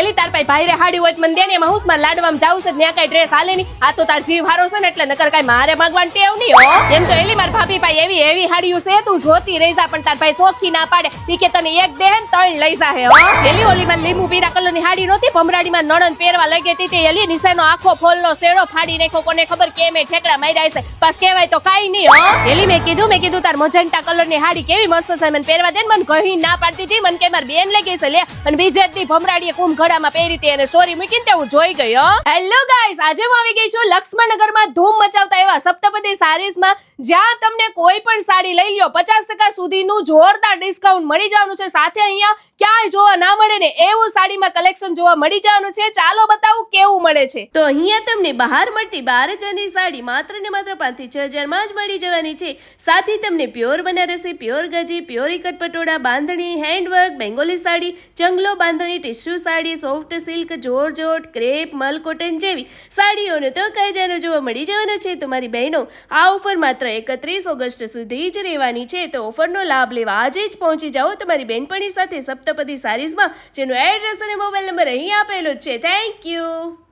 એલી તાર પાસે ભાઈ રે હાડી હોય મને દે ને એમાં હુંસમાં લાડવામાં જાવું છે ત્યાં કઈ ડ્રેસ હાલે નહીં આ તો તાર જીવ હારો છે ને એટલે નકર કઈ મારે માંગવાનું ટેવ નહીં હો એમ તો એલી માર ભાભી પાસે એવી એવી હાડીઓ છે તું જોતી રહી જા પણ તાર ભાઈ શોખથી ના પાડે ઈ કે તને એક દે ને ત્રણ લઈ જાહે હો એલી ઓલી માં લીંબુ પીરા કલરની હાડી નહોતી ભમરાડીમાં નણંદ પહેરવા લઈ ગઈ હતી એલી નિશાનો આખો ફોલનો શેડો ફાડી નાખ્યો કોને ખબર કેમે ઠેકડા માર્યા છે બસ કહેવાય તો કાઈ નહીં હો એલી મેં કીધું તાર મજંટા કલરની હાડી કેવી મસ્ત છે મને પહેરવા દે ને મને કહી ના પાડતી હતી મને કે માર બેન લઈ ગઈ છે લે અને બીજે દી ભમરાડીએ કુંભઘડામાં પહેરી હતી અને સ્ટોરી મૂકીને તે હું જોઈ ગઈ હો હેલો ગાઈસ આજે હું આવી ગઈ છું લક્ષ્મણનગરમાં ધૂમ મચાવતા એવા સપ્તપદી સારીઝમાં જ્યાં તમને કોઈ પણ સાડી લઈ લ્યો 50% સુધીનું જોરદાર ડિસ્કાઉન્ટ મળી જવાનું છે સાથે અહીંયા ક્યાંય જોવા ના મળે ને એવું સાડીમાં કલેક્શન જોવા મળી જવાનું છે ચાલો બતાવું કેવું મળે છે તો અહીંયા તમને બહાર મળતી 12,000ની સાડી માત્ર ને માત્ર 5 થી 6,000 માં જ મળી જવાની છે સાથે તમને પ્યોર બનારસી પ્યોર ગજી પ્યોર ઇકટ પટોળા બાંધણી હેન્ડવર્ક બેંગોલી સાડી ચંગલો bandhani tissue sari soft silk georgette crepe મલ કોટન જેવી સાડીઓને તો કઈ જાનો જોવા મળી જવાનો છે તમારી બહેનો આ ઓફર માત્ર 31 ઓગસ્ટ સુધી જ રહેવાની છે તો ઓફરનો લાભ લેવા આજે જ પહોંચી જાઓ તમારી બેનપણી સાથે સપ્તપદી સારીઝમાં જેનો એડ્રેસ અને મોબાઈલ નંબર અહીં આપેલો જ છે થેન્ક યુ